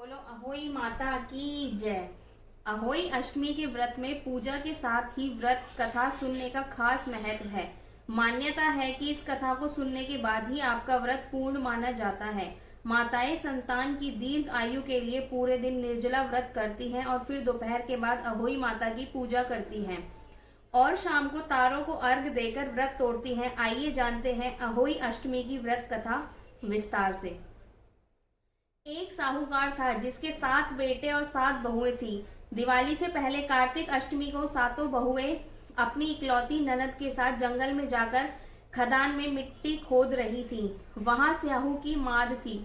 बोलो अहोई माता की जय। अहोई अष्टमी के व्रत में पूजा के साथ ही व्रत कथा सुनने का खास महत्व है। मान्यता है कि इस कथा को सुनने के बाद ही आपका व्रत पूर्ण माना जाता है। माताएं संतान की दीर्घ आयु के लिए पूरे दिन निर्जला व्रत करती हैं और फिर दोपहर के बाद अहोई माता की पूजा करती हैं और शाम को तारों को अर्घ देकर व्रत तोड़ती हैं। आइए जानते हैं अहोई अष्टमी की व्रत कथा विस्तार से। एक साहूकार था जिसके 7 बेटे और 7 बहुएं थी। दिवाली से पहले कार्तिक अष्टमी को सातों बहुएं अपनी इकलौती ननद के साथ जंगल में जाकर खदान में मिट्टी खोद रही थी। वहां स्याहू की माद थी।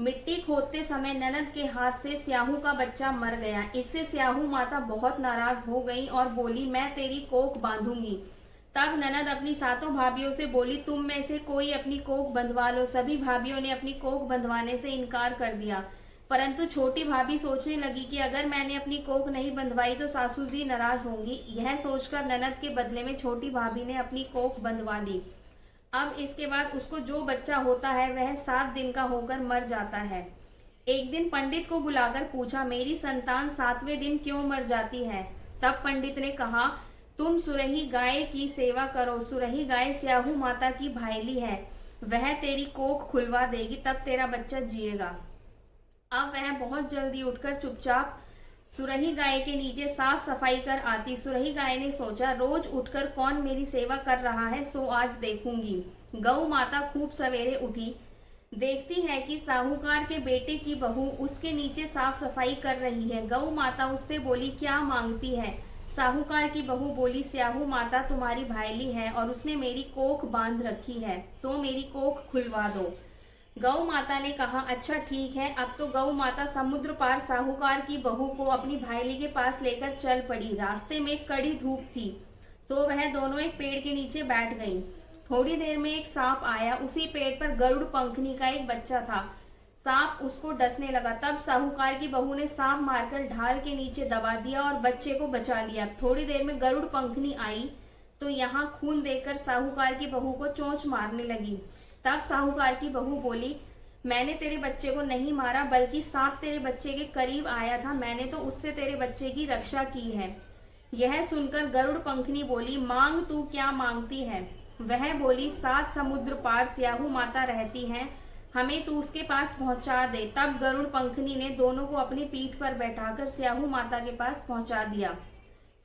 मिट्टी खोदते समय ननद के हाथ से स्याहू का बच्चा मर गया। इससे स्याहू माता बहुत नाराज हो गई और बोली, मैं तेरी कोख बांधूंगी। तब ननद अपनी सातों भाभियों से बोली, तुम में से कोई अपनी कोख बंधवा लो। सभी भाभियों ने अपनी कोख बंधवाने से इनकार कर दिया, परंतु छोटी भाभी सोचने लगी कि अगर मैंने अपनी कोख नहीं बंधवाई तो सासू जी नाराज होंगी। यह सोचकर ननद के बदले में छोटी भाभी ने अपनी कोख बंधवा ली। अब इसके बाद उसको जो बच्चा होता है वह 7 दिन का होकर मर जाता है। एक दिन पंडित को बुलाकर पूछा, मेरी संतान 7वें दिन क्यों मर जाती है? तब पंडित ने कहा, तुम सुरही गाय की सेवा करो। सुरही गाय स्याहू माता की भाईली है, वह तेरी कोख खुलवा देगी, तब तेरा बच्चा जिएगा। अब वह बहुत जल्दी उठकर चुपचाप सुरही गाय के नीचे साफ सफाई कर आती। सुरही गाय ने सोचा, रोज उठकर कौन मेरी सेवा कर रहा है, सो आज देखूंगी। गौ माता खूब सवेरे उठी, देखती है कि साहूकार के बेटे की बहू उसके नीचे साफ सफाई कर रही है। गौ माता उससे बोली, क्या मांगती है? साहूकार की बहू बोली, स्याहू माता तुम्हारी भाईली है और उसने मेरी कोख बांध रखी है, सो मेरी कोख खुलवा दो। गौ माता ने कहा, अच्छा ठीक है। अब तो गौ माता समुद्र पार साहूकार की बहू को अपनी भाईली के पास लेकर चल पड़ी। रास्ते में कड़ी धूप थी, सो वह दोनों एक पेड़ के नीचे बैठ गईं। थोड़ी देर में एक सांप आया। उसी पेड़ पर गरुड़ पंखनी का एक बच्चा था। सांप उसको डसने लगा। तब साहूकार की बहू ने सांप मारकर ढाल के नीचे दबा दिया और बच्चे को बचा लिया। थोड़ी देर में गरुड़ पंखनी आई तो यहाँ खून देखकर साहूकार की बहू को चोंच मारने लगी। तब साहूकार की बहू बोली, मैंने तेरे बच्चे को नहीं मारा, बल्कि सांप तेरे बच्चे के करीब आया था, मैंने तो उससे तेरे बच्चे की रक्षा की है। यह सुनकर गरुड़ पंखनी बोली, मांग तू क्या मांगती है? वह बोली, 7 समुद्र पार स्याहू माता रहती हैं, हमें तू उसके पास पहुंचा दे। तब गरुड़ पंखनी ने दोनों को अपनी पीठ पर बैठाकर स्याहू माता के पास पहुंचा दिया।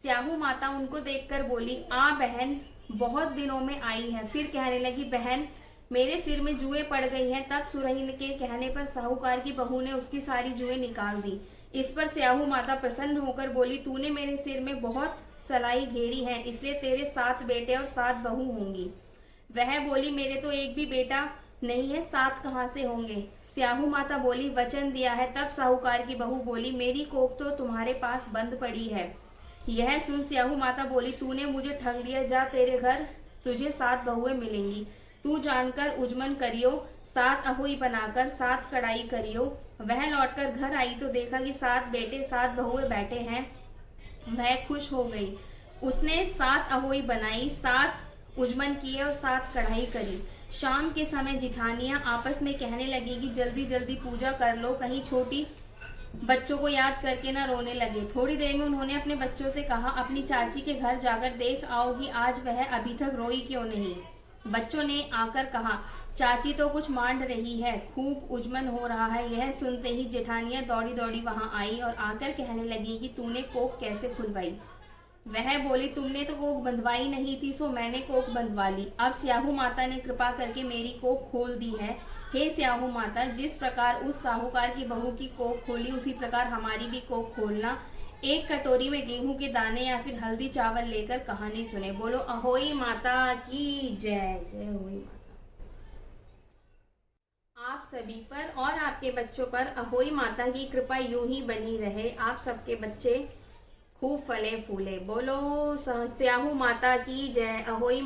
स्याहू माता उनको देखकर बोली, आ बहन, बहुत दिनों में आई है। फिर कहने लगी, बहन मेरे सिर में जुएं पड़ गई हैं। तब सुरही के कहने पर साहूकार की बहू ने उसकी सारी जुएं निकाल दी। इस पर स्याहू माता प्रसन्न होकर बोली, तूने मेरे सिर में बहुत सलाई घेरी है, इसलिए तेरे 7 बेटे और 7 बहू होंगी। वह बोली, मेरे तो एक भी बेटा नहीं है, 7 कहाँ से होंगे? स्याहू माता बोली, वचन दिया है। तब साहूकार की बहू बोली, मेरी कोख तो तुम्हारे पास बंद पड़ी है। यह सुन स्याहू माता बोली, तूने मुझे ठग लिया, जा तेरे घर तुझे 7 बहुएं मिलेंगी। तू जानकर उजमन करियो, 7 अहोई बनाकर 7 कड़ाई करियो। वह लौटकर घर आई तो देखा कि 7 बेटे 7 बहुएं बैठे हैं। वह खुश हो गई। उसने 7 अहोई बनाई, 7 उजमन किए और 7 कढ़ाई करी। शाम के समय जिठानियां आपस में कहने लगी कि जल्दी जल्दी पूजा कर लो, कहीं छोटी बच्चों को याद करके ना रोने लगे। थोड़ी देर में उन्होंने अपने बच्चों से कहा, अपनी चाची के घर जाकर देख आओ कि आज वह अभी तक रोई क्यों नहीं। बच्चों ने आकर कहा, चाची तो कुछ मांड रही है, खूब उजमन हो रहा है। यह सुनते ही जेठानियां दौड़ी दौड़ी वहां आई और आकर कहने लगी कि तूने कोख कैसे खुलवाई? वह बोली, तुमने तो कोख बंधवाई नहीं थी, सो मैंने कोख बंधवा ली। अब स्याहू माता ने कृपा करके मेरी कोख खोल दी है। हे स्याहू माता, जिस प्रकार उस साहूकार की बहू की कोख खोली, उसी प्रकार हमारी भी कोख खोलना। एक कटोरी में गेहूं के दाने या फिर हल्दी चावल लेकर कहानी सुने। बोलो अहोई माता की जय। जय अहोई माता। आप सभी पर और आपके बच्चों पर अहोई माता की कृपा यूं ही बनी रहे। आप सबके बच्चे खूब फले फूले। बोलो स्याहू माता की जय। अहोई